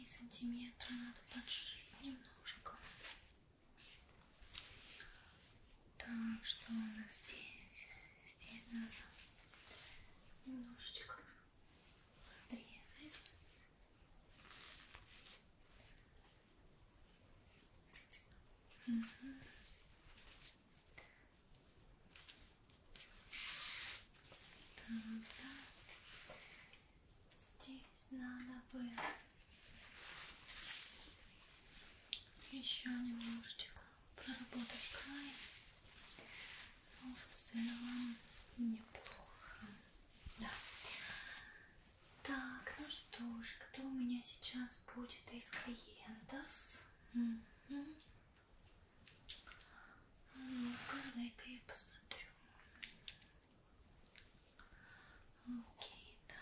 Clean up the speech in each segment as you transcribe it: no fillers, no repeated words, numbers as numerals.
3 сантиметра надо подшить немножко. Так, что у нас здесь? Здесь надо немножечко отрезать. Угу. Так, да. Здесь надо бы еще немножечко проработать край, но в целом неплохо. Да. Так, ну что ж, кто у меня сейчас будет из клиентов? Угу. Ну-ка, дай-ка я посмотрю. Окей, да.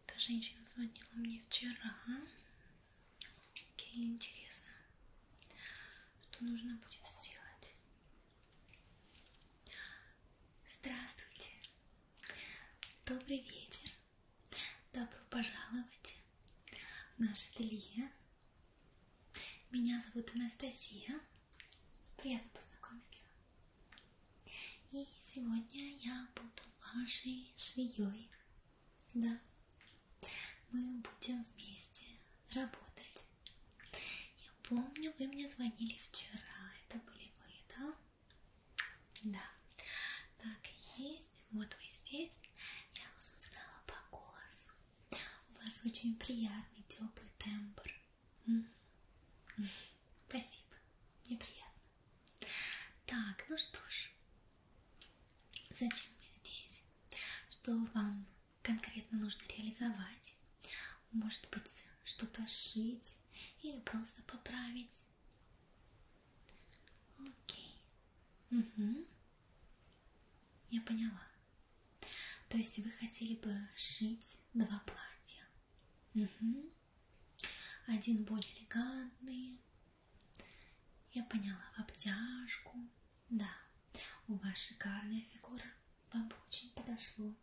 Эта женщина звонила мне вчера. Окей, интересно, что нужно будет сделать. Здравствуйте. Добрый вечер. Добро пожаловать в наше ателье. Меня зовут Анастасия. Приятно познакомиться. И сегодня я буду вашей швеей. Да. Мы будем вместе работать. Я помню, вы мне звонили вчера. Это были вы, да? Да. Так и есть. Вот вы здесь. Я вас узнала по голосу. У вас очень приятный, теплый тембр. Спасибо. Мне приятно. Так, ну что ж. Зачем вы здесь? Что вам конкретно нужно реализовать? Может быть, что-то сшить или просто поправить? Окей. Угу. Я поняла. То есть вы хотели бы сшить 2 платья? Угу. Один более элегантный. Я поняла, в обтяжку. Да, у вас шикарная фигура. Вам бы очень подошло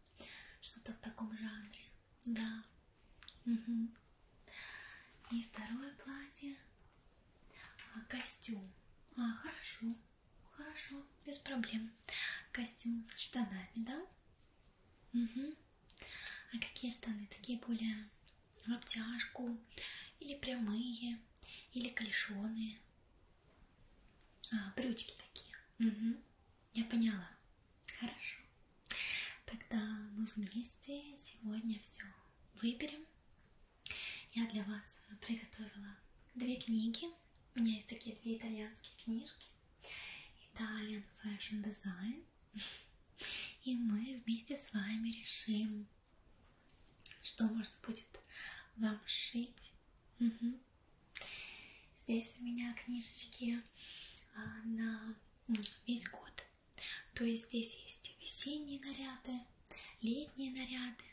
что-то в таком жанре. Да. Угу. И второе платье. Костюм. Хорошо. Хорошо, без проблем. Костюм со штанами, да? Угу. А какие штаны? Такие более в обтяжку? Или прямые? Или клешеные? Брючки такие. Угу. Я поняла. Хорошо. Тогда мы вместе сегодня все выберем. Я для вас приготовила 2 книги. У меня есть такие 2 итальянские книжки. Italian Fashion Design. И мы вместе с вами решим, что можно будет вам сшить. Угу. Здесь у меня книжечки на весь год. То есть здесь есть весенние наряды, летние наряды,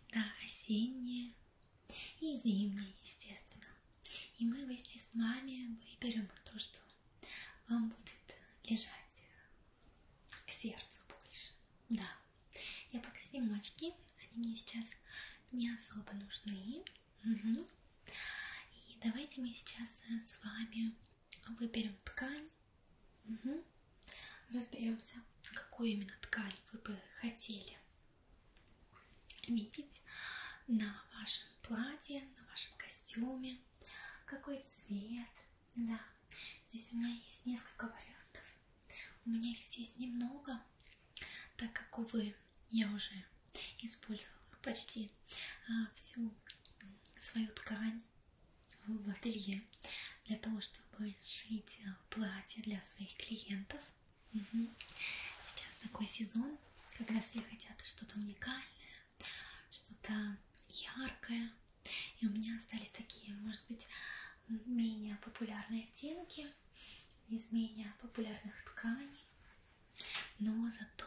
да, осенние и зимние, естественно. И мы вместе с вами выберем то, что вам будет лежать к сердцу больше. Да. Я пока сниму очки, они мне сейчас не особо нужны. Угу. И давайте мы сейчас с вами выберем ткань. Угу. Разберемся, какую именно ткань вы бы хотели видеть на вашем платье, на вашем костюме, какой цвет. Да, здесь у меня есть несколько вариантов. У меня их здесь немного, так как, увы, я уже использовала почти всю свою ткань в ателье для того, чтобы шить платья для своих клиентов. Угу. Сейчас такой сезон, когда все хотят что-то уникальное, что-то яркое. И у меня остались такие, может быть, менее популярные оттенки из менее популярных тканей, но зато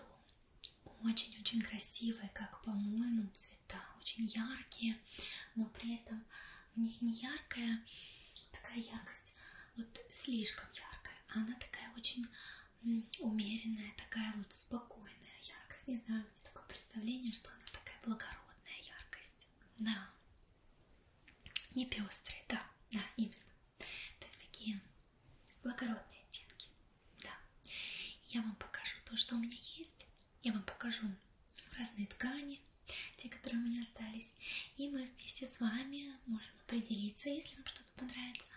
очень-очень красивые, как по-моему, цвета, очень яркие, но при этом в них не яркая такая яркость, вот слишком яркая, а она такая очень умеренная, такая вот спокойная яркость. Не знаю, у меня такое представление, что она такая благородная яркость. да. Не пестрые, да, да, именно. То есть такие благородные оттенки, да. Я вам покажу то, что у меня есть. Я вам покажу разные ткани, те, которые у меня остались. И мы вместе с вами можем определиться, если вам что-то понравится.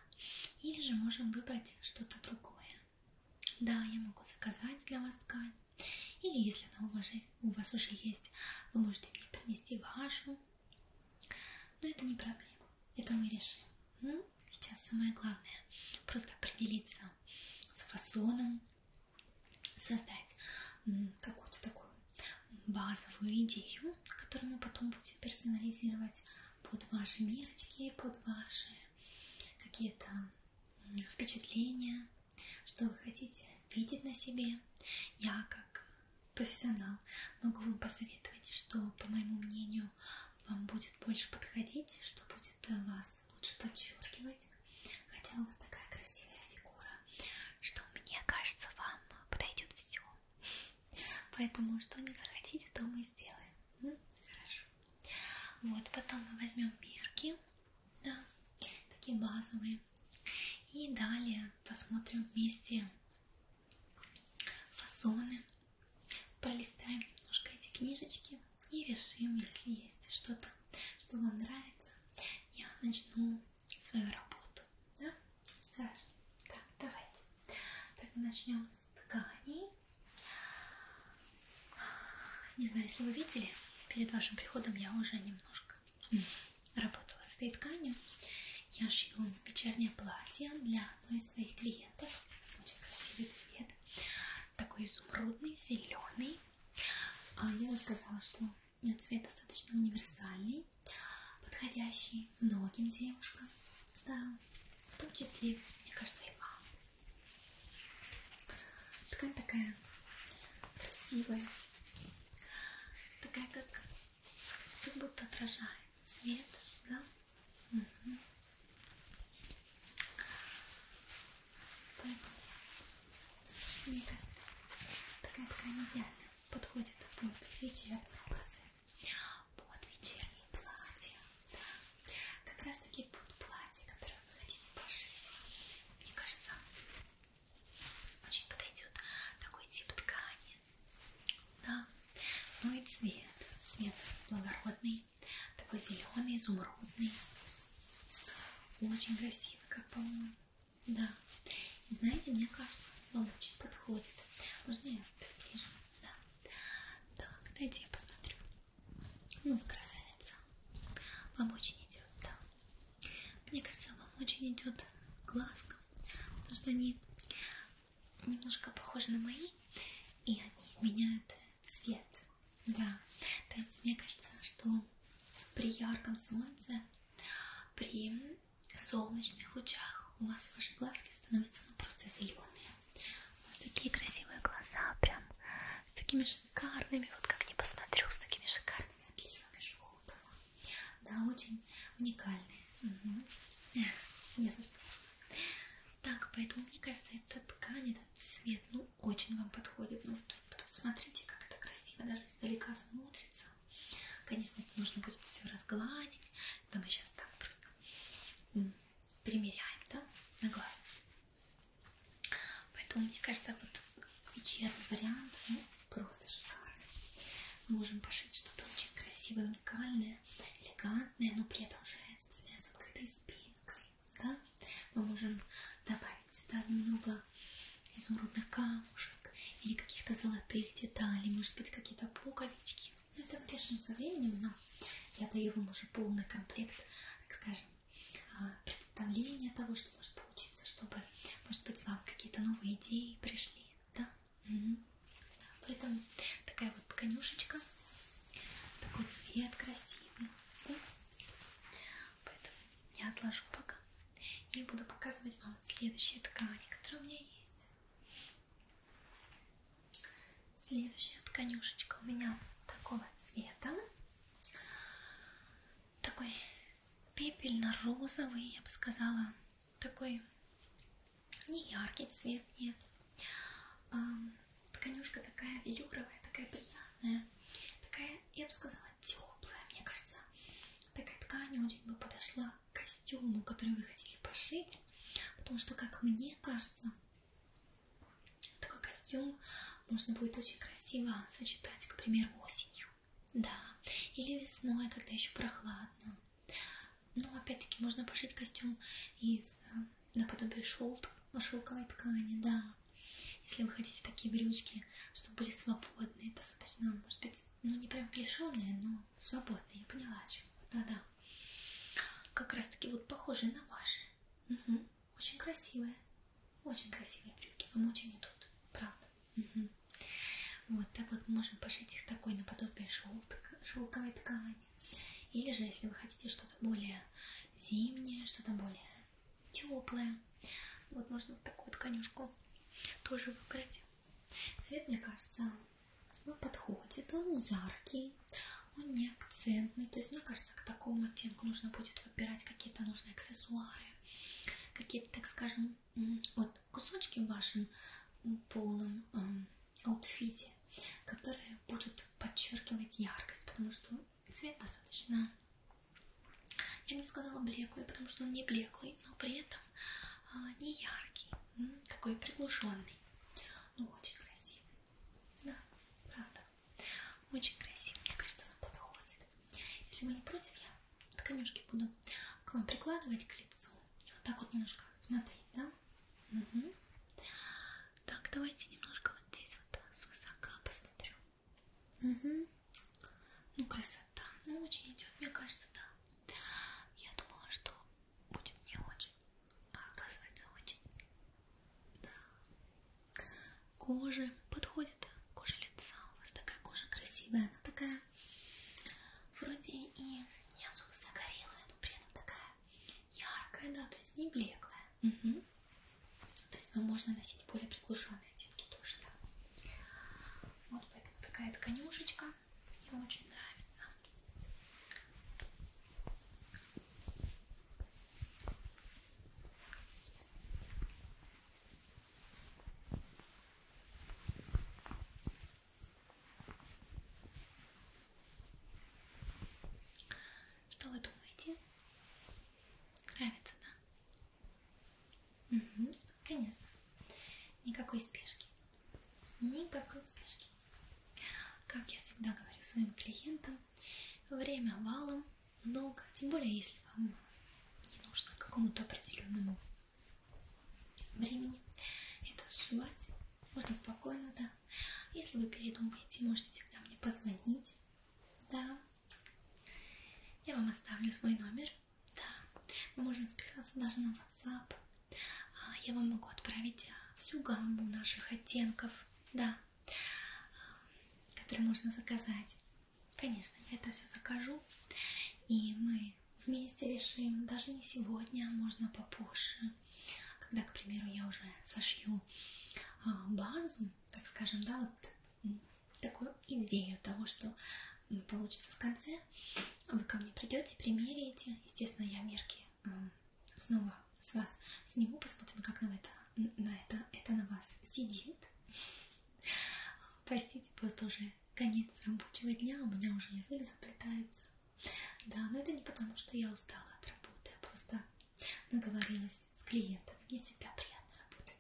Или же можем выбрать что-то другое. Да, я могу заказать для вас ткань. Или если она у вас уже есть, вы можете мне принести вашу. Но это не проблема. Это мы решим. Сейчас самое главное просто определиться с фасоном, создать какую-то такую базовую идею, которую мы потом будем персонализировать под ваши мерочки, под ваши какие-то впечатления, что вы хотите видеть на себе. Я как профессионал могу вам посоветовать, что, по моему мнению, вам будет больше подходить, что будет вас лучше подчеркивать. Хотя у вас такая красивая фигура, что мне кажется, вам подойдет все. Поэтому что не захотите, то мы сделаем. Хорошо. Вот, потом мы возьмем мерки, да, такие базовые. И далее посмотрим вместе фасоны. Пролистаем немножко эти книжечки и решим, если есть что-то, что вам нравится, я начну свою работу. Да? Хорошо. Так, давайте. Так, начнем с тканей. Не знаю, если вы видели, перед вашим приходом я уже немножко работала с этой тканью. Я шью вечернее платье для одной из своих клиентов. Очень красивый цвет. Такой изумрудный, зеленый. Я бы сказала, что цвет достаточно универсальный, подходящий многим девушкам. Да, в том числе, мне кажется, и вам. Ткань такая красивая. Такая, как будто отражает свет, да? Угу. Поэтому, мне кажется, такая ткань идеально подходит под вечерние образы, под вечерние платья, да? Как раз таки под платье, которое вы хотите пошить. Мне кажется, очень подойдет такой тип ткани, да? Ну и цвет благородный, такой зеленый, изумрудный, очень красивый, как по-моему, да. И знаете, мне кажется, вам очень подходит. Можно я приближу? Да. Так, дайте я посмотрю. Ну, красавица. Вам очень идет, да. Мне кажется, вам очень идет глазком, потому что они немножко похожи на мои, и они меняют цвет. Да. То есть мне кажется, что при ярком солнце, при солнечных лучах у вас ваши глазки становятся просто зеленые. У вас такие красивые глаза, прям с такими шикарными, вот как ни посмотрю, с такими шикарными отливами желтого. Да, очень уникальные. Угу. Не за что. Так, поэтому мне кажется, эта ткань, этот цвет, ну, очень вам подходит. Ну, посмотрите, как это красиво, даже издалека смотрится. Конечно, это нужно будет все разгладить. Это мы сейчас так просто примеряем, да, на глаз. Поэтому, мне кажется, вот вечерний вариант, ну, просто шикарный. Мы можем пошить что-то очень красивое, уникальное, элегантное, но при этом женственное, с открытой спинкой, да. Мы можем добавить сюда немного изумрудных камушек или каких-то золотых деталей, может быть, какие-то пуговички. Но это мы решим со временем, но я даю вам уже полный комплект, так скажем, представления того, что может получиться, чтобы, может быть, вам какие-то новые идеи пришли, да? Поэтому такая вот тканюшечка, такой цвет красивый, да? Поэтому я отложу пока и буду показывать вам следующие ткани, которые у меня есть. Следующая тканюшечка у меня такого цвета, такой пепельно-розовый, я бы сказала, такой не яркий цвет, нет. Тканюшка такая велюровая, такая приятная, такая, я бы сказала, теплая, мне кажется, такая ткань очень бы подошла к костюму, который вы хотите пошить, потому что, как мне кажется, такой костюм можно будет очень красиво сочетать, к примеру, осенью, да, или весной, когда еще прохладно. Но опять-таки можно пошить костюм из наподобие шелковой ткани, да. Если вы хотите такие брючки, чтобы были свободные, достаточно, может быть, ну не прям клешеные, но свободные, я поняла о чем. Да-да. Как раз таки вот похожие на ваши. Угу. Очень красивые брюки, вам очень идут, правда. Угу. Вот так вот мы можем пошить их такой наподобие шелковой ткани. Или же, если вы хотите что-то более зимнее, что-то более теплое, вот можно вот такую тканюшку тоже выбрать. Цвет, мне кажется, он подходит, он не яркий, он не акцентный. То есть, мне кажется, к такому оттенку нужно будет подбирать какие-то нужные аксессуары, какие-то, так скажем, вот кусочки в вашем полном аутфите, которые будут подчеркивать яркость, потому что цвет достаточно, я бы не сказала блеклый, потому что он не блеклый, но при этом не яркий, такой приглушенный, но очень красивый, да, правда, очень красивый, мне кажется, он подходит. Если вы не против, я тканюшки буду к вам прикладывать к лицу и вот так вот немножко смотреть, да? Угу. Так, давайте немножко вот здесь вот свысока посмотрю. Угу. Ну, красота. Ну, очень идет, мне кажется, да. Я думала, что будет не очень, а оказывается очень. Да. Кожа подходит, кожа лица. У вас такая кожа красивая, она такая вроде и не особо загорелая, но при этом такая яркая, да, то есть не блеклая. Угу. То есть вам можно носить более приглушенные оттенки тоже, да. Вот поэтому такая тканюшечка мне очень нравится. Что вы думаете? Нравится, да? Угу, конечно. Никакой спешки. Никакой спешки. Как я всегда говорю своим клиентам, время валом, много, тем более если вам не нужно к какому-то определенному времени это сшивать, можно спокойно, да. Если вы передумаете, можете всегда мне позвонить, да. Я вам оставлю свой номер, да. Мы можем списаться даже на WhatsApp. Я вам могу отправить всю гамму наших оттенков, да, которые можно заказать. Конечно, я это все закажу, и мы вместе решим, даже не сегодня, а можно попозже, когда, к примеру, я уже сошью базу, так скажем, да, вот такую идею того, что получится в конце. Вы ко мне придете, примеряете, естественно, я мерки снова с вас сниму, посмотрим, как это на вас сидит. Простите, просто уже конец рабочего дня, у меня уже язык заплетается. Да, но это не потому, что я устала от работы, я просто наговорилась с клиентами. Мне всегда приятно работать,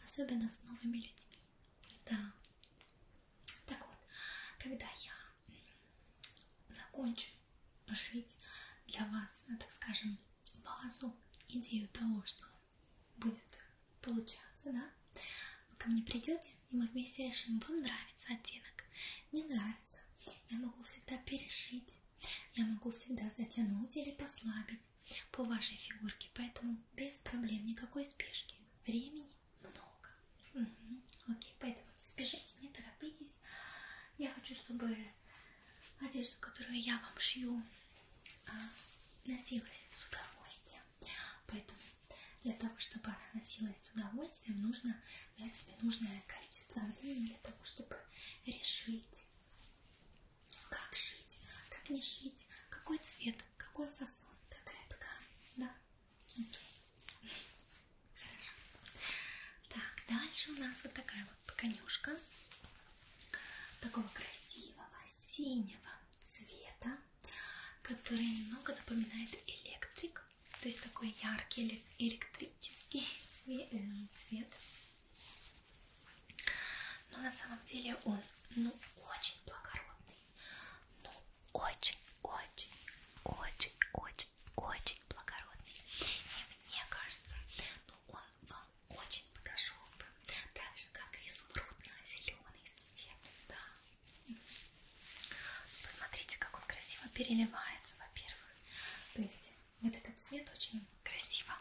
особенно с новыми людьми. Да. Так вот, когда я закончу шить для вас, так скажем, базу, идею того, что будет получаться, да, вы ко мне придете, и мы вместе решим, вам нравится оттенок, не нравится. Я могу всегда перешить, я могу всегда затянуть или послабить по вашей фигурке, поэтому без проблем, никакой спешки, времени много. Угу. Окей, поэтому не спешите, не торопитесь. Я хочу, чтобы одежду, которую я вам шью, носилась с удовольствием. Поэтому для того, чтобы она носилась с удовольствием, нужно дать себе нужное количество времени для того, чтобы решить, как шить, как не шить, какой цвет, какой фасон, какая ткань. Да? Окей. Хорошо. Так, дальше у нас вот такая вот тканюшка такого красивого синего цвета, который немного напоминает электрик, то есть такой яркий электрический цвет. Но на самом деле он, ну, очень благородный, ну, очень благородный. И мне кажется, ну, он вам очень подошел бы, так же, как и изумрудно-зеленый цвет, да. Посмотрите, как он красиво переливается, во-первых. То есть вот этот цвет очень красиво,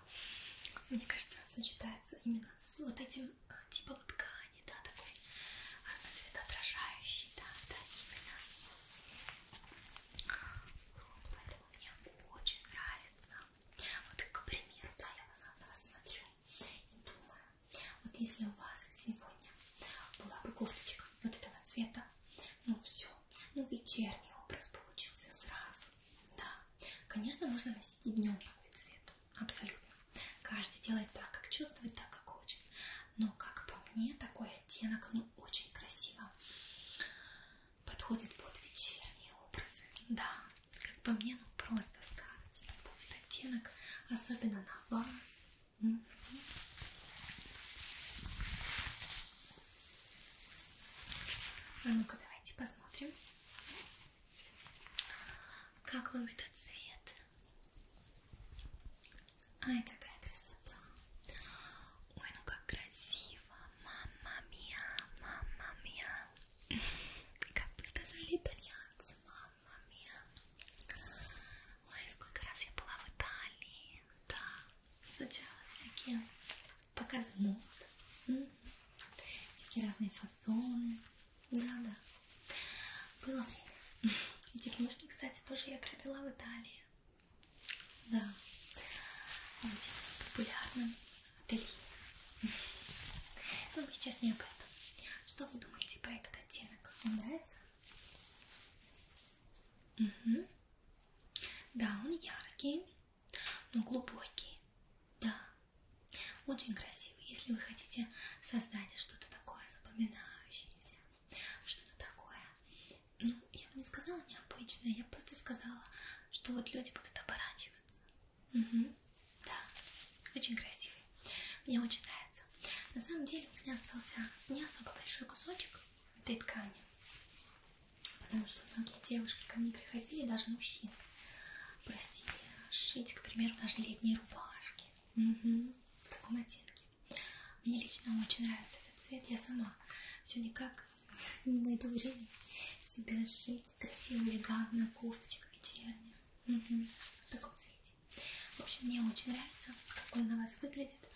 мне кажется, сочетается именно с вот этим типом ткани, да, такой светоотражающий, да, именно. Поэтому мне очень нравится. Вот, к примеру, да, я на вас смотрю и думаю, вот если у вас сегодня была бы кофточка вот этого цвета, ну все, ну вечерний образ получился сразу, да. Конечно, можно носить и днем такой цвет, абсолютно. Каждый делает так, как чувствует, так, как хочет. Но, как по мне, такой оттенок, ну, очень красиво подходит под вечерние образы. Да, как по мне, ну, просто сказочный будет оттенок, особенно на вас. А ну-ка, давайте посмотрим, как вам этот цвет. Ай, какая красота. Ой, ну как красиво. Мамма мия. Как бы сказали итальянцы, мамма мия. Ой, сколько раз я была в Италии. Да, изучала всякие показы мод. Всякие разные фасоны. Да. Было время. Эти книжки, кстати, тоже я приобрела в Италии. Да. Очень популярным ателье. Но мы сейчас не об этом. Что вы думаете про этот оттенок? Вам нравится? Угу. Да, он яркий, но глубокий. Да. Очень красивый. Если вы хотите создать что-то такое запоминающееся, что-то такое, ну, я бы не сказала необычное, я просто сказала, что вот люди будут оборачиваться. Угу. Да, очень красивый. Мне очень нравится. На самом деле у меня остался не особо большой кусочек этой ткани, потому что многие девушки ко мне приходили, даже мужчины, просили сшить, к примеру, даже летние рубашки. В таком оттенке. Мне лично очень нравится этот цвет. Я сама все никак не найду времени себе сшить красивую элегантную кофточку вечернюю. В таком цвете. В общем, мне очень нравится, как он на вас выглядит.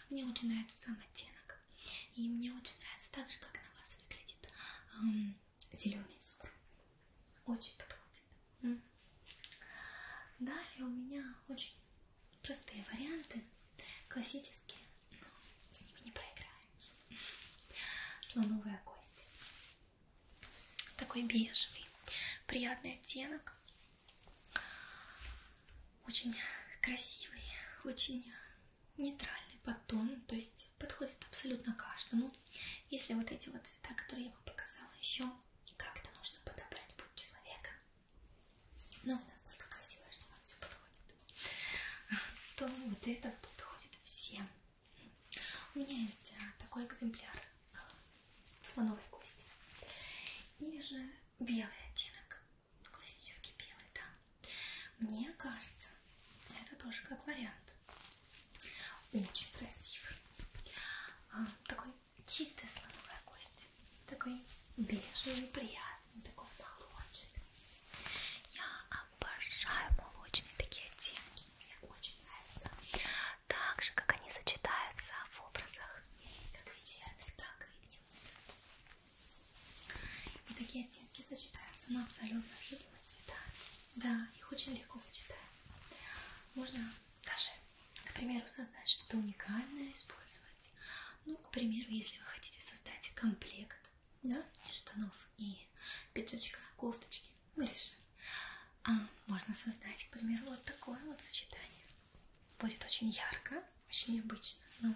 Мне очень нравится сам оттенок. И мне очень нравится так же, как на вас выглядит зеленый изумруд. Очень подходит. Далее у меня очень простые варианты, классические, но с ними не проиграешь. Слоновая кость. Такой бежевый, приятный оттенок. Очень красивый, очень нейтральный подтон, то есть подходит абсолютно каждому. Если вот эти вот цвета, которые я вам показала, еще как-то нужно подобрать под человека, но вы настолько красивая, что вам все подходит, то вот это вот подходит всем. У меня есть такой экземпляр слоновой кости, или же белый оттенок, классический белый, да. Мне кажется, это тоже как вариант. Очень красивый. Такой чистая слоновая кость. Такой бежевый, приятный, такой молочный. Я обожаю молочные такие оттенки. Мне очень нравится. Так же, как они сочетаются в образах как вечерних, так и дневных. И такие оттенки сочетаются, ну, абсолютно с любыми цветами. Да, их очень легко сочетать. Можно даже, к примеру, создать что-то уникальное, использовать. Ну, к примеру, если вы хотите создать комплект, да, из штанов и пиджачка, кофточки, мы решим. Можно создать, к примеру, вот такое вот сочетание. Будет очень ярко, очень необычно, но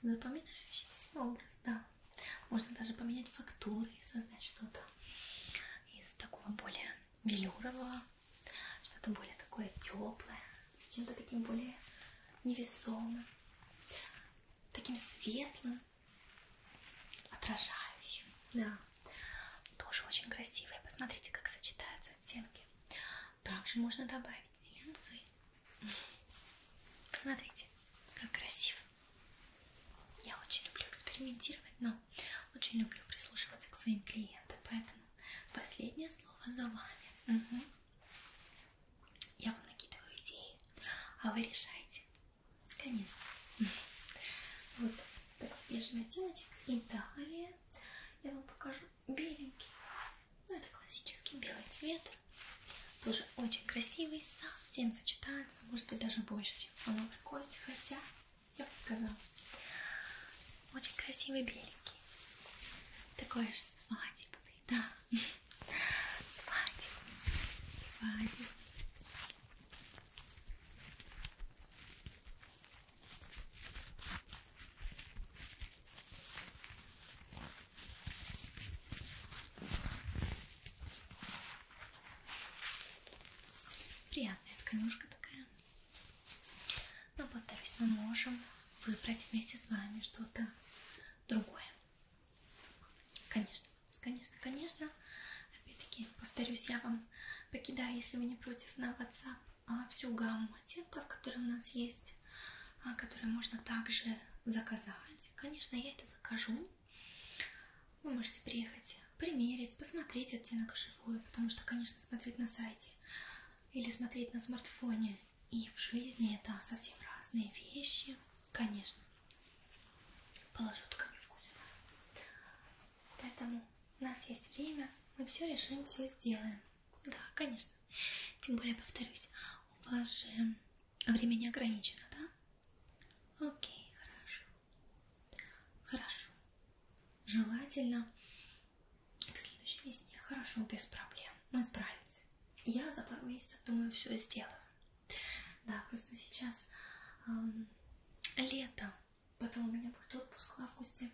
запоминающийся образ, да. Можно даже поменять фактуры и создать что-то из такого более велюрового, что-то более такое теплое, с чем-то таким более невесомым, таким светлым, отражающим. Да, тоже очень красивые. Посмотрите, как сочетаются оттенки. Также можно добавить линзы. Посмотрите, как красиво. Я очень люблю экспериментировать, но очень люблю прислушиваться к своим клиентам, поэтому последнее слово за вами. Угу. Я вам накидываю идеи, а вы решаете. Конечно. Вот такой бежевый оттеночек. И далее я вам покажу беленький. Ну, это классический белый цвет. Тоже очень красивый, совсем сочетается, может быть даже больше, чем слоновая кость, хотя я бы сказала, очень красивый беленький, такой аж свадебный, да, свадебный. Приятная тканюшка такая. Но, повторюсь, мы можем выбрать вместе с вами что-то другое. Конечно, конечно, конечно. Опять-таки, повторюсь, я вам покидаю, если вы не против, на WhatsApp всю гамму оттенков, которые у нас есть, которые можно также заказать. Конечно, я это закажу. Вы можете приехать, примерить, посмотреть оттенок вживую, потому что, конечно, смотреть на сайте или смотреть на смартфоне и в жизни это совсем разные вещи. Конечно, положу тканюшку сюда. Поэтому у нас есть время, мы все решим, все сделаем. Да, конечно. Тем более, повторюсь, у вас же время не ограничено, да? Окей, хорошо. Хорошо. Желательно к следующей весне. Хорошо, без проблем. Мы справимся. Я за пару месяцев, думаю, все сделаю. Да, просто сейчас лето. Потом у меня будет отпуск в августе.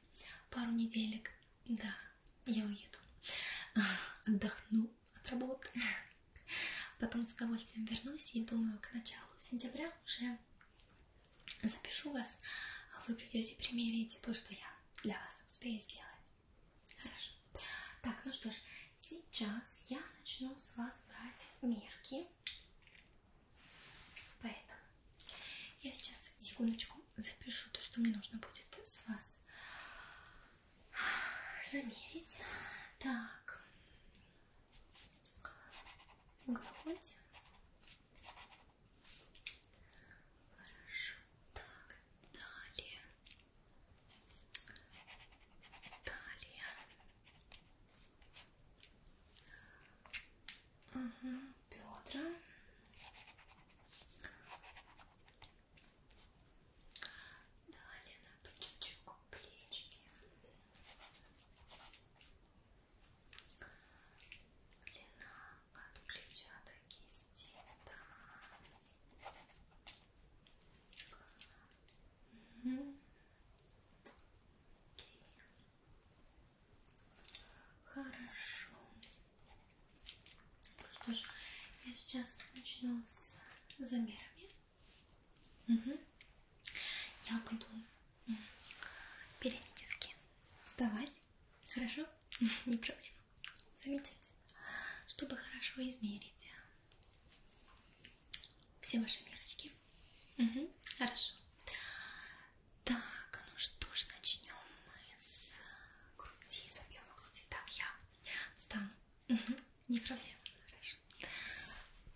Пару неделек. Да, я уеду. Отдохну от работы. Потом с удовольствием вернусь и думаю, к началу сентября уже запишу вас. Вы придете, примерите то, что я для вас успею сделать. Хорошо. Так, ну что ж, сейчас я начну с вас брать мерки. Поэтому я сейчас секундочку запишу то, что мне нужно будет с вас замерить. Так. Грудь. Хорошо. Так, далее. Бедра. Далее на чуть-чуть плечики. Длина от плеча до кисти. Да. Окей. Хорошо. Что ж, я сейчас начну с замерами. Я буду периодически вставать. Хорошо? Не проблема. Замечательно. Чтобы хорошо измерить все ваши мерочки. Хорошо. Так, ну что ж, начнем мы с груди, с объема груди. Так, я встану. Не проблема. Хорошо.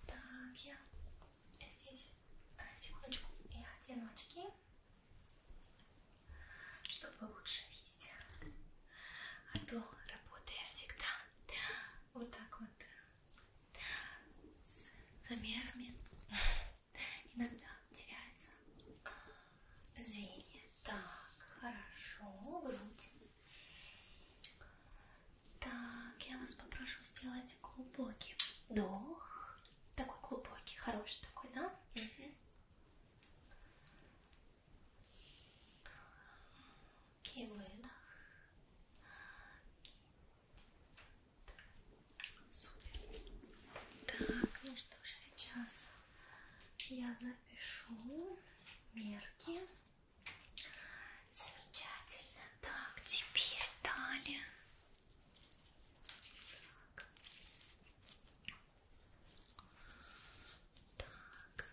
Так, я здесь, секундочку, я одену очки, чтобы лучше видеть. А то работаю я всегда вот так вот с замерами. Иногда теряется зрение. Так, хорошо, грудь. Так, я вас попрошу сделать глубокий Хорошо. Мерки. Замечательно. Так, теперь талия. Так.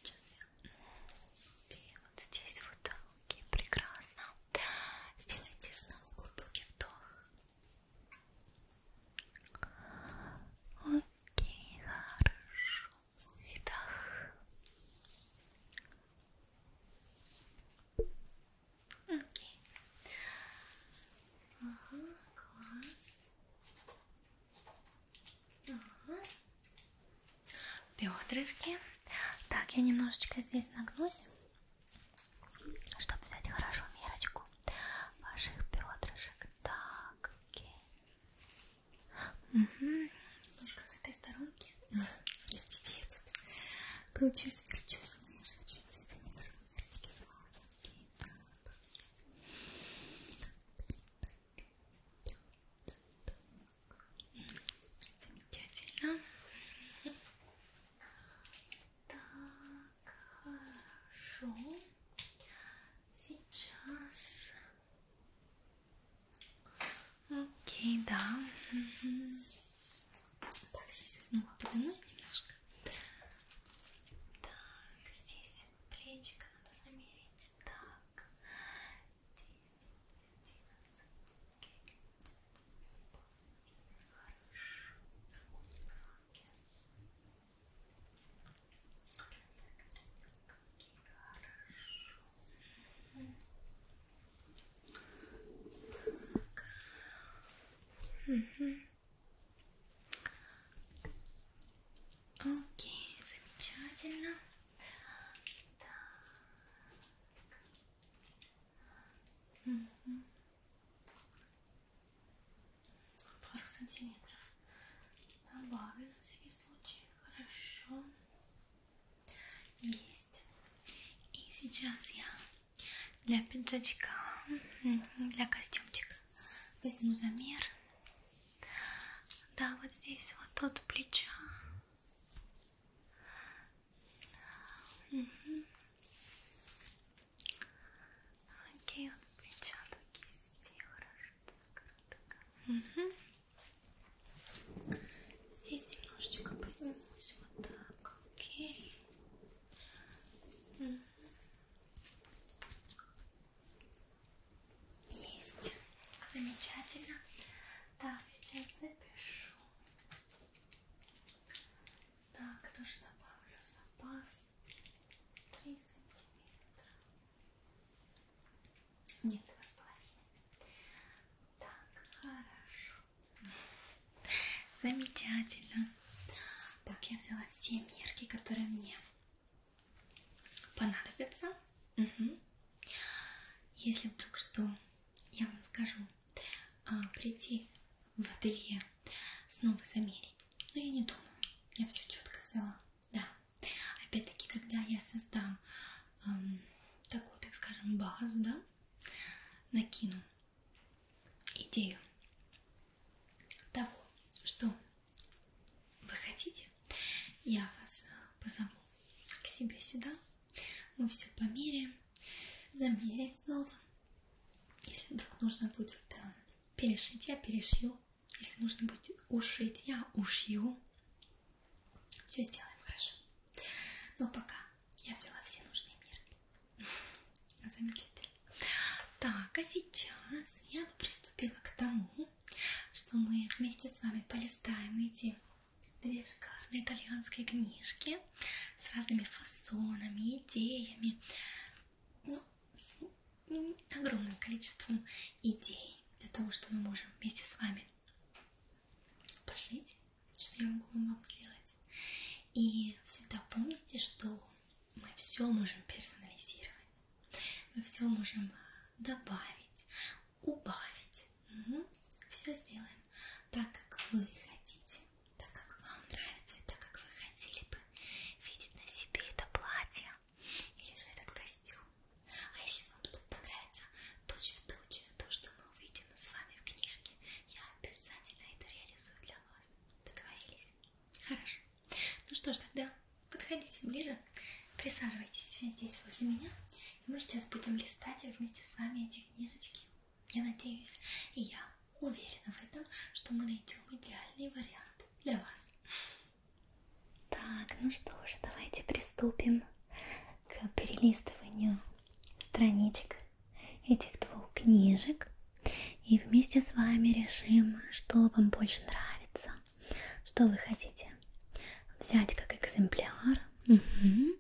Сейчас я вот здесь вот. Окей, прекрасно. Сделайте снова глубокий вдох. Окей, хорошо. Выдох. Окей. Ага, класс. Ага. Бедрышки. Так, я немножечко здесь нагнусь, чтобы взять хорошо мерочку ваших бедрышек. Так, окей. Угу. Немножко с этой сторонки. Видите, я тут кручусь, кручусь. Конечно, хочу взять немножко мерочки. Окей, так. Замечательно. Так, хорошо. Сейчас. Окей, да. Угу. Так, сейчас я снова поднимусь немножко. Так, здесь плечико надо замерить. Так. 10, 11. Окей. Хорошо. Угу. Окей, замечательно. Так. Угу. Пару сантиметров добавлю на всякий случай. Хорошо. Есть. И сейчас я для пиджачка, для костюмчика возьму замер. Да, вот здесь вот от плеча. Угу. Окей, от плеча до кисти. Хорошо. Угу. Здесь немножечко поднимусь вот так. Окей. Угу. Есть. Замечательно. Так, сейчас запишу. Так, тоже добавлю запас 3 сантиметра. Нет, 2,5. Так, хорошо. Замечательно. Так, я взяла все мерки, которые мне понадобятся. Угу. Если вдруг что, я вам скажу, прийти в ателье снова замерить. Но я не думаю, я все четко взяла. Да. Опять-таки, когда я создам такую, так скажем, базу, да, накину идею того, что вы хотите, я вас позову к себе сюда. Мы все померяем, замеряем снова. Если вдруг нужно будет перешить, я перешью. Если нужно будет ушить, я ушью. Все сделаем хорошо. Но пока я взяла все нужные мерки. Замечательно. Так, а сейчас я бы приступила к тому, что мы вместе с вами полистаем эти две шикарные итальянские книжки с разными фасонами, идеями, огромным количеством идей для того, что мы можем вместе с вами пошить, что я могу вам сделать. И всегда помните, что мы все можем персонализировать, мы все можем добавить, убавить. Угу. Все сделаем так, как вы хотите, так, как вам нравится, и так, как вы хотели бы видеть на себе это платье или же этот костюм. А если вам понравится точь в точь то, что мы увидим с вами в книжке, я обязательно что ж, тогда подходите ближе, присаживайтесь здесь возле меня, и мы сейчас будем листать вместе с вами эти книжечки. Я надеюсь, и я уверена в этом, что мы найдем идеальный вариант для вас. Так, ну что ж, давайте приступим к перелистыванию страничек этих двух книжек и вместе с вами решим, что вам больше нравится, что вы хотите взять как экземпляр. Угу.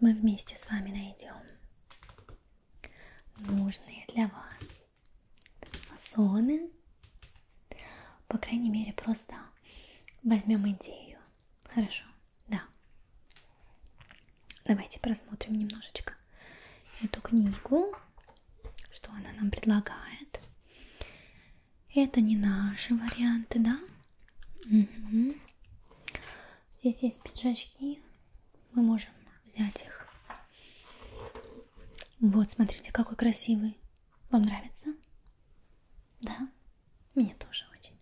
Мы вместе с вами найдем нужные для вас фасоны. По крайней мере, просто возьмем идею. Хорошо, да. Давайте просмотрим немножечко эту книгу, что она нам предлагает. Это не наши варианты, да? Угу. Здесь есть пиджачки, мы можем взять их. Вот, смотрите, какой красивый. Вам нравится? Да? Мне тоже очень.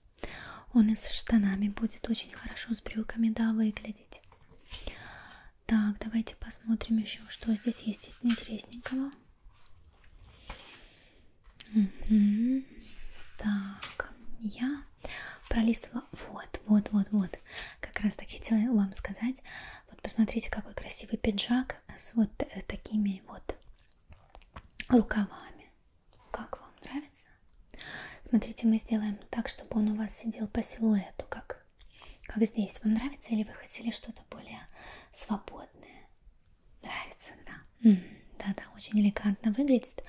Он и с штанами будет очень хорошо, с брюками, да, выглядеть. Так, давайте посмотрим еще, что здесь есть из интересненького. Угу. Так, я пролистывала. Вот. Как раз так хотела вам сказать. Вот посмотрите, какой красивый пиджак с вот такими вот рукавами. Как вам нравится? Смотрите, мы сделаем так, чтобы он у вас сидел по силуэту, как здесь. Вам нравится или вы хотели что-то более свободное? Нравится, да? Да, очень элегантно выглядит.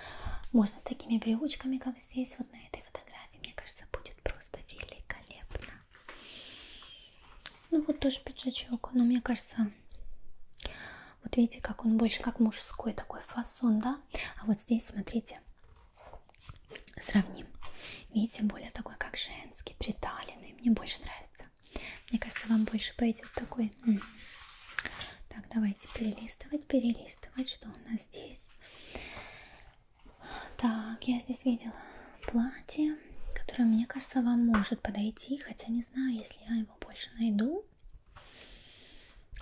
Можно такими брючками, как здесь, вот на этой фотографии. Мне кажется, будет просто великолепно. Ну вот тоже пиджачок, но мне кажется, вот видите, как он больше как мужской такой фасон, да? А вот здесь, смотрите, сравним. Видите, более такой, как женский, приталенный. Мне больше нравится. Мне кажется, вам больше пойдет такой. Так, давайте перелистывать, что у нас здесь. Так, я здесь видела платье, которое, мне кажется, вам может подойти, хотя не знаю, если я его больше найду.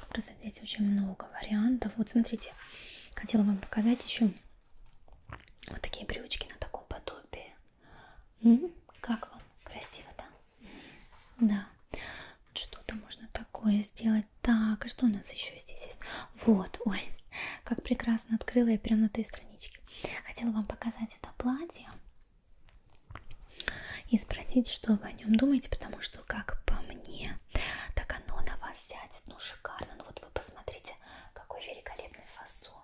Просто здесь очень много вариантов. Вот смотрите, хотела вам показать еще вот такие брючки на таком подобии. Как вам? Красиво, да? Да. Что-то можно такое сделать. Так, а что у нас еще здесь есть? Вот, ой, как прекрасно открыла я прямо на той страничке. Хотела вам показать это платье и спросить, что вы о нем думаете, потому что, как по мне, так оно на вас сядет, ну шикарно. Ну вот вы посмотрите, какой великолепный фасон.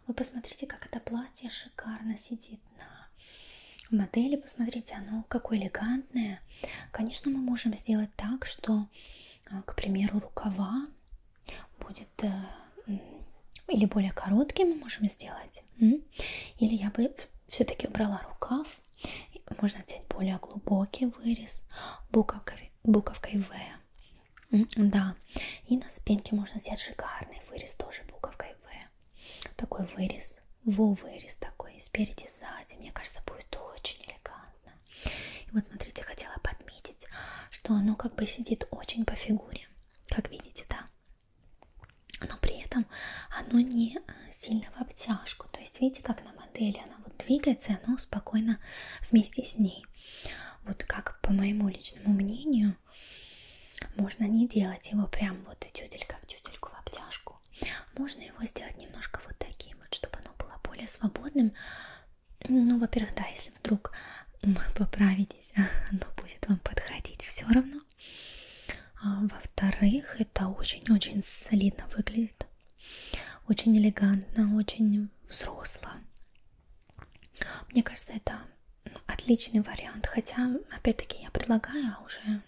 Вы посмотрите, как это платье шикарно сидит на модели. Посмотрите, оно какое элегантное. Конечно, мы можем сделать так, что, к примеру, рукава будет или более короткий мы можем сделать, или я бы все-таки убрала рукав. Можно взять более глубокий вырез буковкой В. Да, и на спинке можно взять шикарный вырез, тоже буковкой В. Такой вырез, вырез такой, спереди, сзади. Мне кажется, будет очень элегантно. И вот смотрите, хотела подметить, что оно как бы сидит очень по фигуре, как видите, да. Но при этом оно не сильно в обтяжку. То есть видите, как на модели она вот двигается, и оно спокойно вместе с ней. Вот как по моему личному мнению, можно не делать его прям вот тюделька в тюдельку в обтяжку. Можно его сделать немножко вот таким вот, чтобы оно было более свободным. Ну, во-первых, да, если вдруг вы поправитесь, оно будет вам подходить все равно. Во-вторых, это очень-очень солидно выглядит. Очень элегантно, очень взросло. Мне кажется, это отличный вариант. Хотя, опять-таки, я предлагаю, а уже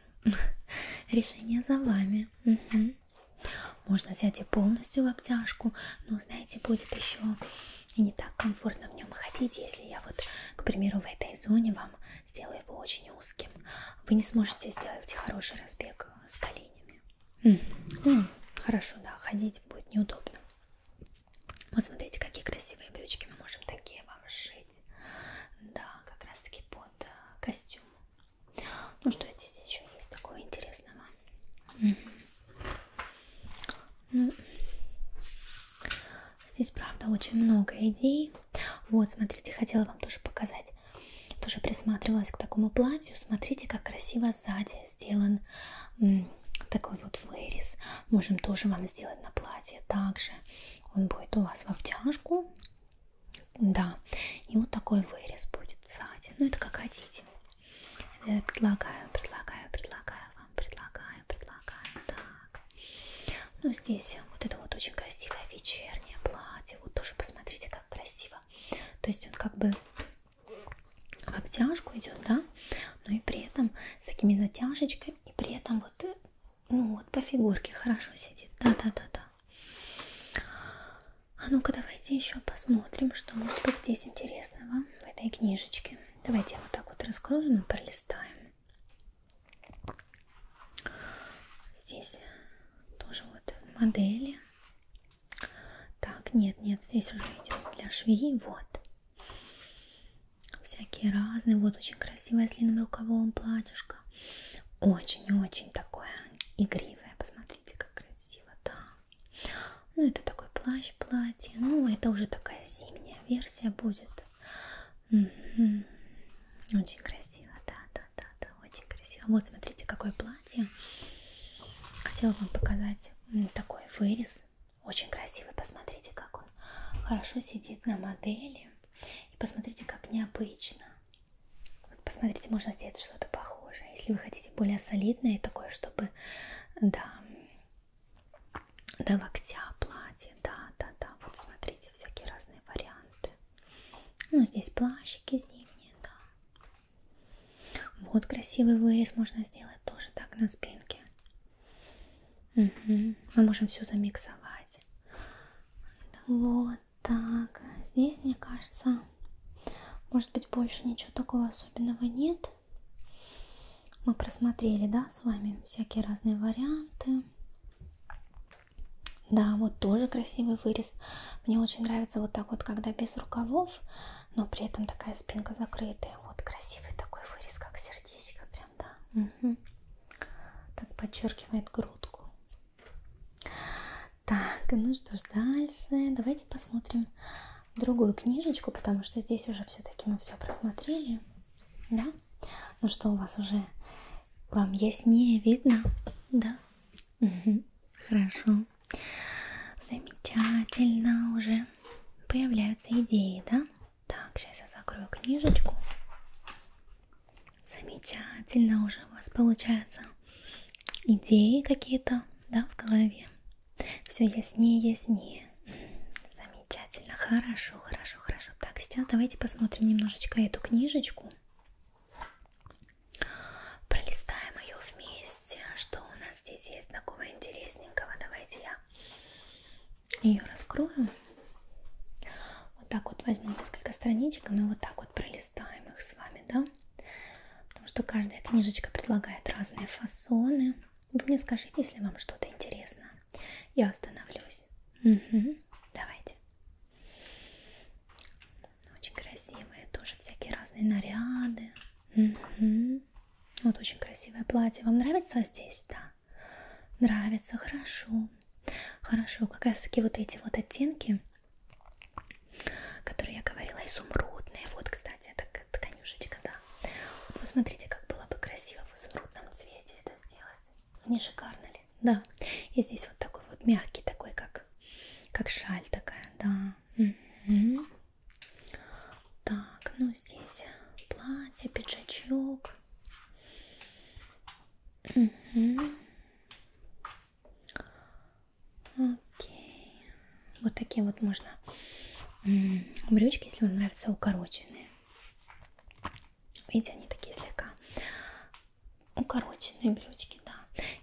решение за вами. Можно взять и полностью в обтяжку. Но, знаете, будет еще и не так комфортно в нем ходить, если я вот, к примеру, в этой зоне вам сделаю его очень узким. Вы не сможете сделать хороший разбег с коленями. Хорошо, да, ходить будет неудобно. Вот смотрите, какие красивые брючки мы можем такие вам сшить. Да, как раз таки под костюм. Ну что здесь еще есть такого интересного? очень много идей. Вот, смотрите, хотела вам тоже показать. Тоже присматривалась к такому платью. Смотрите, как красиво сзади сделан такой вот вырез. Можем тоже вам сделать на платье. Также он будет у вас в обтяжку. Да, и вот такой вырез будет сзади. Ну, это как хотите. Я предлагаю вам, предлагаю. Так. Ну, здесь вот это вот очень красивое вечернее платье. Вот тоже посмотрите, как красиво. То есть он как бы в обтяжку идет, да, но и при этом с такими затяжечками, и при этом вот, ну вот по фигурке хорошо сидит. Да. А ну-ка давайте еще посмотрим, что может быть здесь интересного в этой книжечке. Давайте вот так вот раскроем и пролистаем. Здесь тоже вот модели. Так, нет, здесь уже идет для швеи, вот. Всякие разные, вот очень красивое с длинным рукавом платьишко. Очень-очень такое игривое, посмотрите, как красиво, да. Ну, это такой плащ-платье, ну, это уже такая зимняя версия будет. Очень красиво, да, очень красиво. Вот, смотрите, какое платье. Хотела вам показать такой вырез. Очень красивый, посмотрите, как он хорошо сидит на модели. И посмотрите, как необычно. Вот посмотрите, можно сделать что-то похожее. Если вы хотите более солидное такое, чтобы до локтя платье, да. Вот смотрите, всякие разные варианты. Ну, здесь плащики зимние, да. Вот красивый вырез можно сделать тоже так на спинке. Мы можем все замиксовать. Вот так. Здесь, мне кажется, может быть, больше ничего такого особенного нет. Мы просмотрели, да, с вами всякие разные варианты. Да, вот тоже красивый вырез. Мне очень нравится вот так вот, когда без рукавов, но при этом такая спинка закрытая. Вот красивый такой вырез, как сердечко прям, да. Так подчеркивает грудку. Так, ну что ж, дальше. Давайте посмотрим другую книжечку, потому что здесь уже все-таки мы все просмотрели. Да? Ну что, у вас уже вам яснее видно? Да? Хорошо. Замечательно, уже появляются идеи, да? Так, сейчас я закрою книжечку. Замечательно, уже у вас получаются идеи какие-то, да, в голове. Все яснее. Замечательно, хорошо. Так, сейчас давайте посмотрим немножечко эту книжечку. Пролистаем ее вместе. Что у нас здесь есть такого интересненького? Давайте я ее раскрою. Вот так вот возьмем несколько страничек, и мы вот так вот пролистаем их с вами, да? Потому что каждая книжечка предлагает разные фасоны. Вы мне скажите, если вам что-то интересно. Я остановлюсь. Давайте. Очень красивые тоже всякие разные наряды. Вот очень красивое платье. Вам нравится здесь? Да. Нравится, хорошо. Как раз таки вот эти вот оттенки, которые я говорила, изумрудные. Вот, кстати, это конюшечка, да. Вот посмотрите, как было бы красиво в изумрудном цвете это сделать. Не шикарно ли? Да. И здесь вот такой вот мягкий, такой, как шаль такая, да. Так, ну здесь платье, пиджачок. Окей. Вот такие вот можно брючки, если вам нравятся укороченные. Видите, они такие слегка укороченные брючки, да.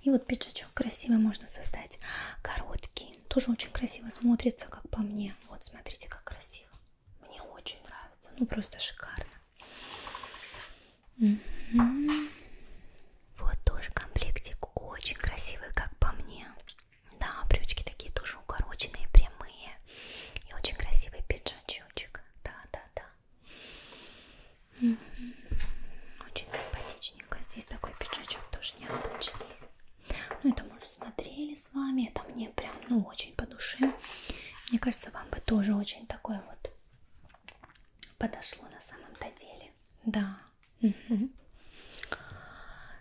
И вот пиджачок красиво можно создать короткий. Тоже очень красиво смотрится, как по мне. Вот смотрите, как красиво. Мне очень нравится. Ну просто шикарно. Вот тоже комплектик очень красивый, как по мне. Да, брючки такие тоже укороченные, прямые. И очень красивый пиджачочек. Да. Очень симпатичненько. Здесь такой пиджачок тоже необычный. Ну, это мы уже смотрели с вами. Это мне прям, ну, очень по душе. Мне кажется, вам бы тоже очень такое вот подошло на самом-то деле. Да. Угу.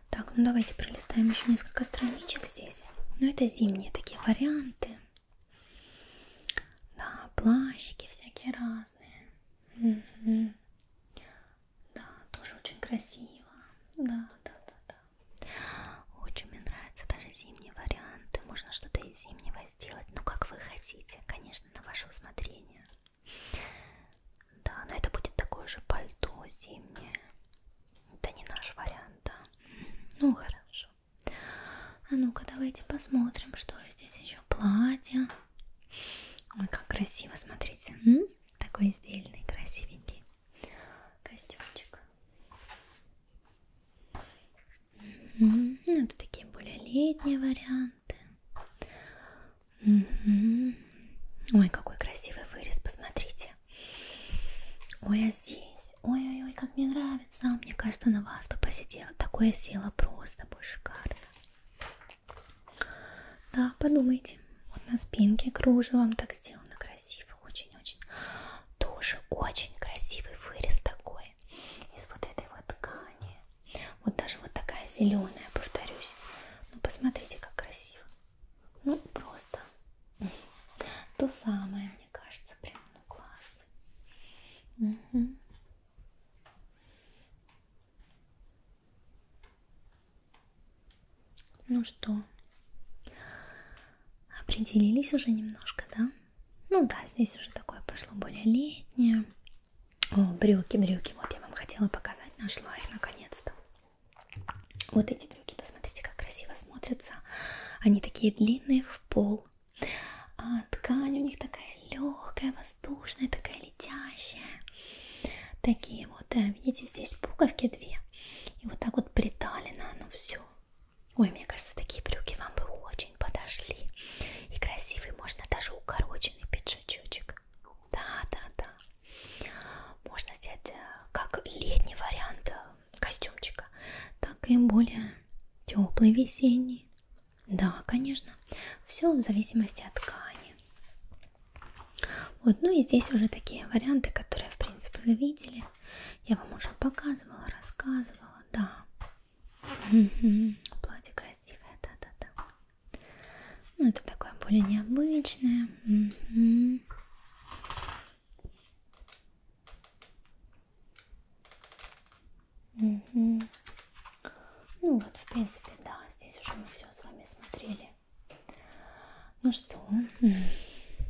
Так, ну давайте пролистаем еще несколько страничек здесь. Ну это зимние такие варианты. Да, плащики всякие разные. Угу. Да, тоже очень красиво. Да. Очень мне нравятся даже зимние варианты. Можно что-то из зимнего сделать. Ну, как вы хотите, конечно, на ваше усмотрение. Да, но это будет такое же пальто зимнее. Это не наш вариант, да. Ну, хорошо. А ну-ка, давайте посмотрим, что здесь еще. Платье. Ой, как красиво, смотрите. Такой издельный, красивенький костюмчик. Ну, это такие более летние варианты. Ой, какой красивый вырез, посмотрите. Ой, а здесь, ой-ой-ой, как мне нравится. Мне кажется, на вас бы посидела. Такое село просто будет шикарно. Да, подумайте. Вот на спинке кружевом так сделано красиво. Очень-очень. Тоже очень красивый вырез такой. Из вот этой вот ткани. Вот даже вот такая зеленая, повторюсь. Ну, посмотрите, как красиво. Ну, просто то самое, мне кажется, прям, ну, класс. Угу. Ну что, определились уже немножко, да? Ну да, здесь уже такое пошло более летнее. О, брюки. Вот я вам хотела показать, нашла их наконец-то. Вот эти брюки, посмотрите, как красиво смотрятся. Они такие длинные в пол. А ткань у них такая легкая, воздушная, такая летящая. Такие вот, видите, здесь пуговки две. И вот так вот приталено оно все. Ой, мне кажется, такие брюки вам бы очень подошли. И красивый, можно даже укороченный пиджачочек. Да. Можно сделать как летний вариант костюмчика, так и более теплый весенний. Да, конечно. Все в зависимости от ткани. Вот, ну и здесь уже такие варианты, которые, в принципе, вы видели. Я вам уже показывала, рассказывала, да. Платье красивое, да. Ну, это такое более необычное. Ну вот, в принципе, да, здесь уже мы все с вами смотрели. Ну что,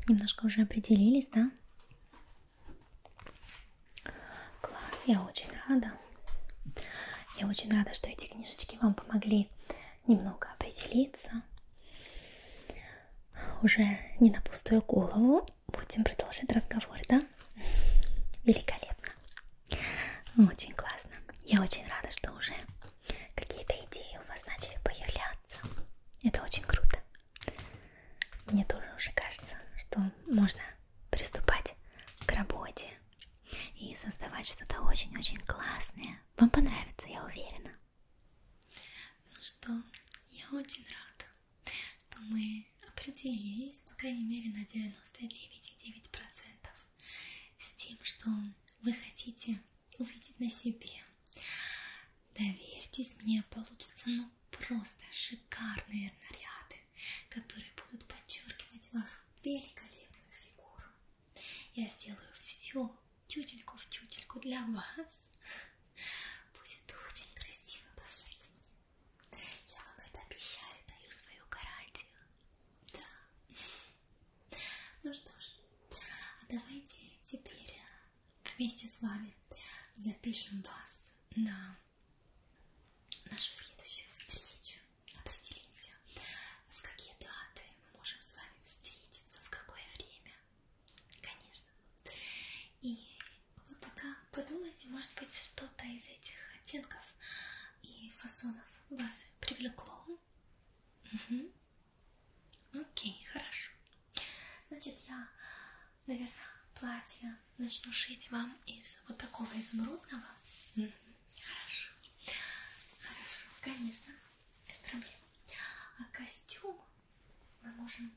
немножко уже определились, да? Класс, я очень рада. Я очень рада, что эти книжечки вам помогли немного определиться. Уже не на пустую голову будем продолжать разговор, да? Великолепно. Очень классно. Я очень рада, что уже какие-то идеи у вас начали появляться. Это очень круто. Мне тоже уже кажется, что можно приступать к работе и создавать что-то очень-очень классное. Вам понравится, я уверена. Ну что, я очень рада, что мы определились, по крайней мере, на 99,9% с тем, что вы хотите увидеть на себе. Доверьтесь мне, получится ну просто шикарные наряды, которые будут подчеркивать вашу великолепную фигуру. Я сделаю все тютельку в тютельку для вас. Будет очень красиво, поверьте мне. Я вам это обещаю, даю свою гарантию. Да. Ну что ж, а давайте теперь вместе с вами запишем вас на нашу следующую встречу. Определимся, в какие даты мы можем с вами встретиться, в какое время. Конечно. И вы пока подумайте, может быть, что-то из этих оттенков и фасонов вас привлекло. Окей, хорошо. Значит, я, наверное, платье начну шить вам из вот такого изумрудного. Хорошо. Хорошо, конечно, без проблем. А костюм мы можем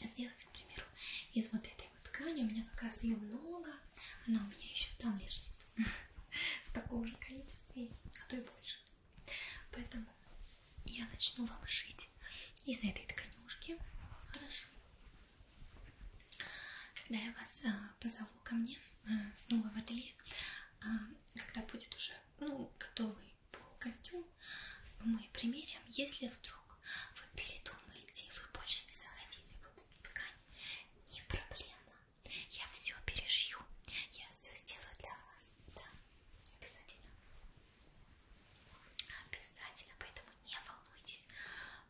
сделать, к примеру, из вот этой вот ткани. У меня как раз ее много. Она у меня еще там лежит. В таком же количестве, а то и больше. Поэтому я начну вам шить из этой тканюшки. Хорошо. Когда я вас позову ко мне снова в ателье, когда будет уже готовый полукостюм, мы примерим. Если вдруг вы передумаете, вы больше не захотите вот эту ткань, не проблема. Я все перешью, я все сделаю для вас. Да, обязательно. Обязательно, поэтому не волнуйтесь.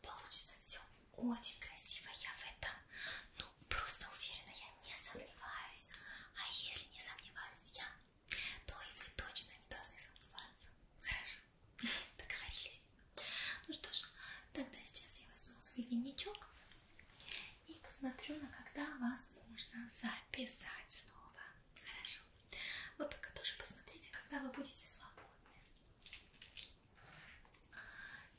Получится все очень красиво. Я в этом, просто уверена, я не сомневаюсь. А если не сомневаюсь я, то и вы точно не должны сомневаться. Хорошо? Договорились? Ну что ж, тогда сейчас я возьму свой дневничок и посмотрю, на когда вас можно записать снова. Хорошо? Вы пока тоже посмотрите, когда вы будете свободны.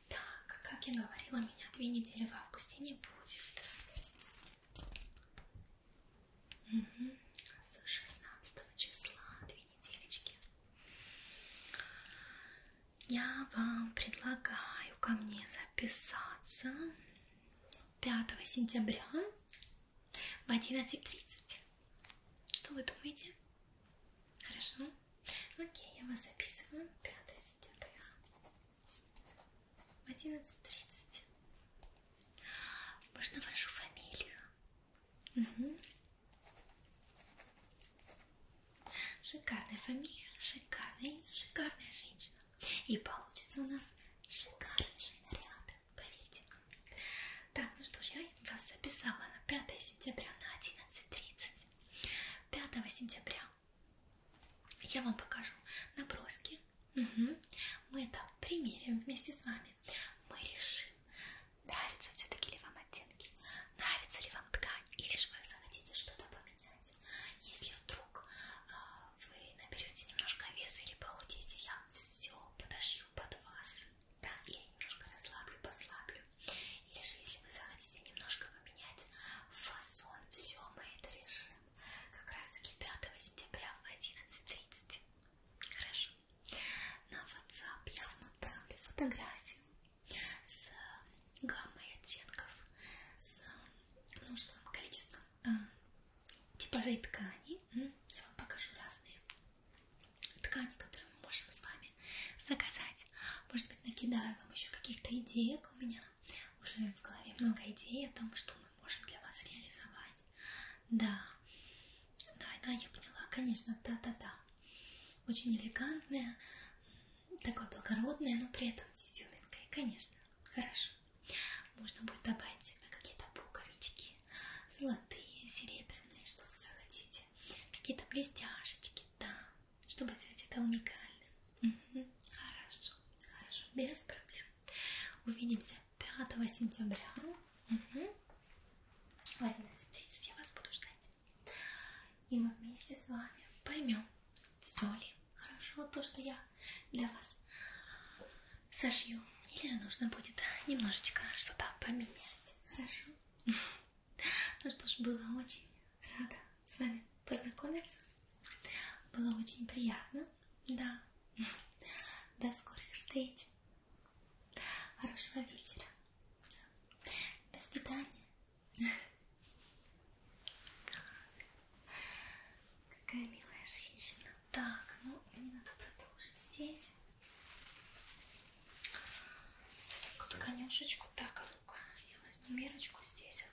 Так, как я говорила, меня 2 недели в августе не будет. С 16 числа 2 неделечки. Я вам предлагаю ко мне записаться 5 сентября в 11:30. Что вы думаете? Хорошо? Окей, я вас записываю. 5 сентября в 11:30. Можно вашу фамилию? Угу. Шикарная фамилия, шикарное имя, шикарная женщина. И получится у нас шикарнейший наряд, поверьте. Так, ну что ж, я вас записала на 5 сентября на 11:30. 5 сентября я вам покажу наброски. Мы это примерим вместе с вами. Мы решим, нравятся все-таки ли вам оттенки, нравится ли вам ткань, или же вы захотите что-то поменять. Если вдруг вы наберете немножко веса или похудеете, я все подошью под вас. Да, или немножко расслаблю, послаблю. Или же если вы захотите немножко поменять фасон, все, мы это решим. Как раз таки 5 сентября в 11:30. Хорошо. На WhatsApp я вам отправлю фотографию с гаммой оттенков, с множеством количеством типажей тканей. Я вам покажу разные ткани, которые мы можем с вами заказать. Может быть, накидаю вам еще каких-то идеек. У меня уже в голове много идей о том, что мы можем для вас реализовать. Да, я поняла, конечно, да. Очень элегантная, такое благородное, но при этом с изюминкой, конечно. Хорошо. Можно будет добавить всегда какие-то пуговички, золотые, серебряные, что вы захотите, какие-то блестяшечки, да, чтобы сделать это уникальным. Хорошо, без проблем. Увидимся 5 сентября в 11:30. Я вас буду ждать. И мы вместе с вами поймем, все ли хорошо то, что я для вас сошью, или же нужно будет немножечко что-то поменять. Хорошо? Ну что ж, было очень рада с вами познакомиться. Было очень приятно. Да. До скорых встреч. Хорошего вечера. До свидания. Какая милая женщина. Так, мне надо продолжить здесь. Тканюшечку. Так, а ну-ка, я возьму мерочку здесь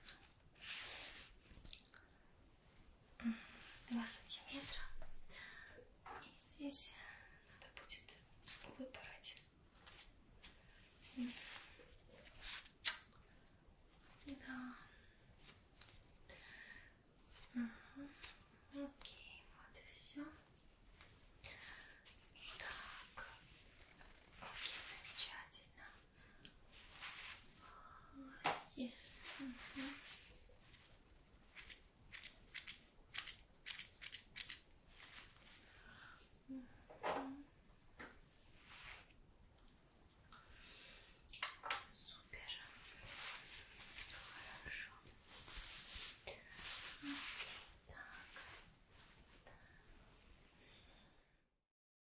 одну. 2 сантиметра. И здесь надо будет выпороть.